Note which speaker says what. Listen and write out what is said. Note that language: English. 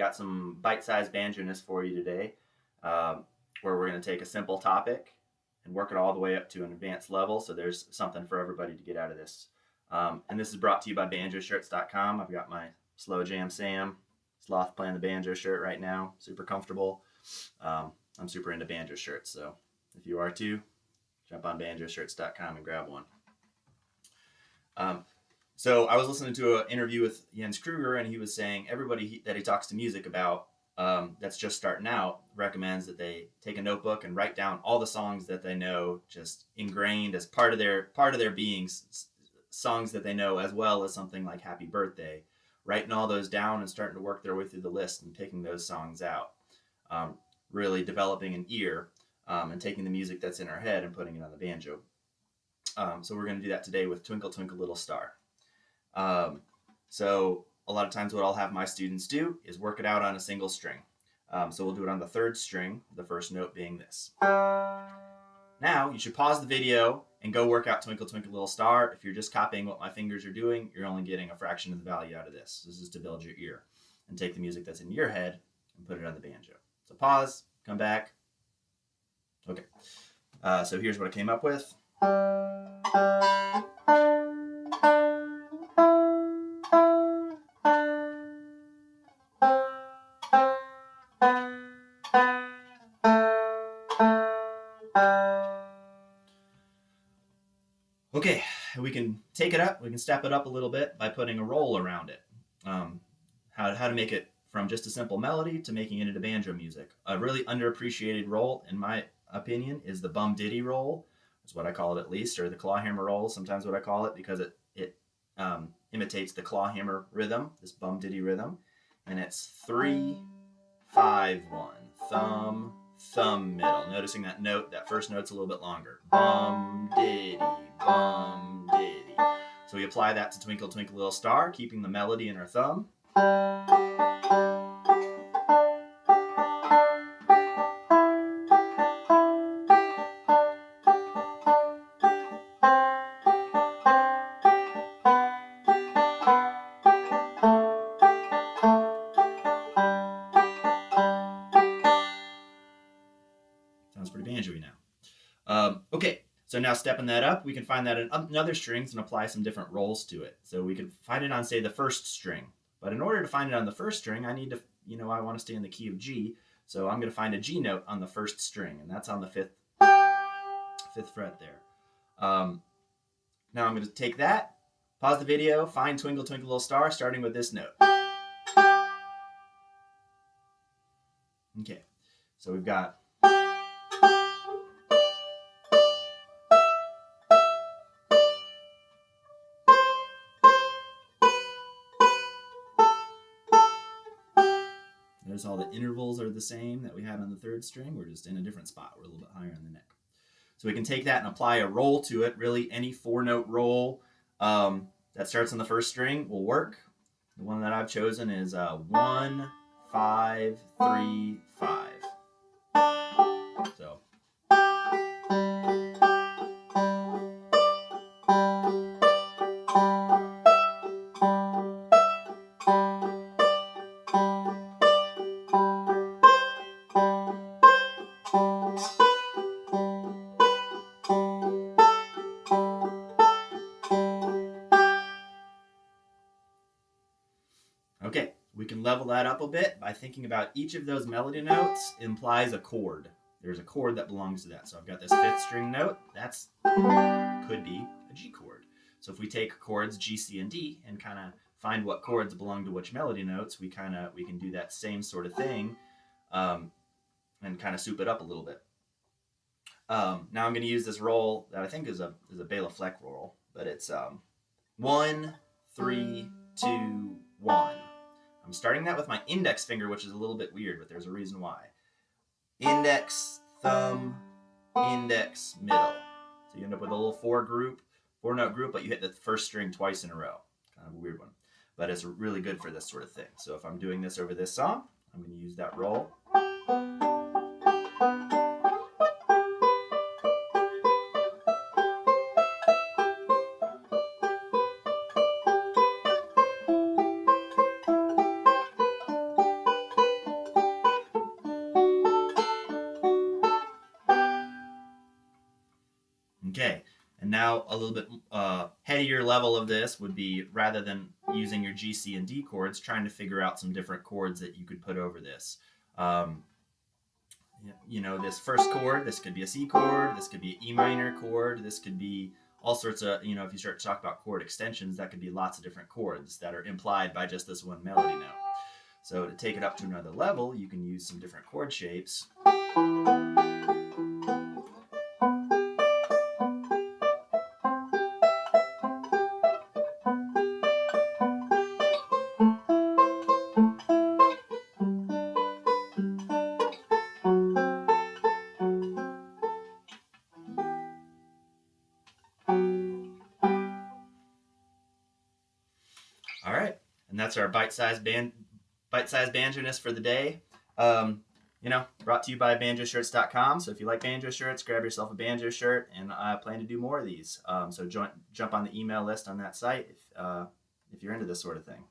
Speaker 1: got some bite-sized banjo-ness for you today, where we're going to take a simple topic and work it all the way up to an advanced level. So there's something for everybody to get out of this. And this is brought to you by banjoshirts.com. I've got my Slow Jam Sam Sloth playing the banjo shirt right now. Super comfortable. I'm super into banjo shirts, so if you are too, jump on banjoshirts.com and grab one. So I was listening to an interview with Jens Kruger, and he was saying everybody that he talks to music about that's just starting out recommends that they take a notebook and write down all the songs that they know, just ingrained as part of their being, songs that they know, as well as something like Happy Birthday, writing all those down and starting to work their way through the list and picking those songs out, really developing an ear and taking the music that's in our head and putting it on the banjo. So we're going to do that today with Twinkle Twinkle Little Star. So a lot of times what I'll have my students do is work it out on a single string. So we'll do it on the third string, the first note being this. Now you should pause the video and go work out Twinkle Twinkle Little Star. If you're just copying what my fingers are doing, you're only getting a fraction of the value out of this. This is to build your ear and take the music that's in your head and put it on the banjo. So pause, come back. Okay, so here's what I came up with. Okay, we can take it up, we can step it up a little bit by putting a roll around it. How to make it from just a simple melody to making it into banjo music. A really underappreciated roll, in my opinion, is the bum-diddy roll. That's what I call it, at least, or the clawhammer roll, sometimes what I call it, because it imitates the clawhammer rhythm, this bum-diddy rhythm. And it's 3, 5, 1, thumb, thumb, middle. Noticing that note, that first note's a little bit longer. Bum-diddy, bum-diddy. So we apply that to Twinkle Twinkle Little Star, keeping the melody in our thumb. Sounds pretty banjo-y now. Okay, so now stepping that up, we can find that in other strings and apply some different rolls to it. So we could find it on, say, the first string. But in order to find it on the first string, I need to, I want to stay in the key of G. So I'm going to find a G note on the first string, and that's on the fifth fret there. Now I'm going to take that, pause the video, find Twinkle Twinkle Little Star, starting with this note. Okay, so we've got... Notice all the intervals are the same that we had on the third string. We're just in a different spot. We're a little bit higher on the neck. So we can take that and apply a roll to it. Really, any 4-note roll that starts on the first string will work. The one that I've chosen is 1, 5, 3, 5. So. Okay, we can level that up a bit by thinking about each of those melody notes implies a chord. There's a chord that belongs to that. So I've got this 5th string note. That's could be a G chord. So if we take chords G, C, and D and kind of find what chords belong to which melody notes, we can do that same sort of thing and kind of soup it up a little bit. Now I'm going to use this roll that I think is a Bela Fleck roll, but it's 1, 3, 2, 1. I'm starting that with my index finger, which is a little bit weird, but there's a reason why. Index, thumb, index, middle. So you end up with a little 4-note group, but you hit the first string twice in a row. Kind of a weird one, but it's really good for this sort of thing. So if I'm doing this over this song, I'm going to use that roll. now a little bit headier level of this would be, rather than using your G, C, and D chords, trying to figure out some different chords that you could put over this. This first chord, this could be a C chord, this could be an E minor chord, this could be all sorts of, if you start to talk about chord extensions, that could be lots of different chords that are implied by just this one melody note. So to take it up to another level, you can use some different chord shapes. All right, and that's our bite-sized banjo-ness for the day. Brought to you by banjoshirts.com. So if you like banjo shirts, grab yourself a banjo shirt, and I plan to do more of these. So jump on the email list on that site if you're into this sort of thing.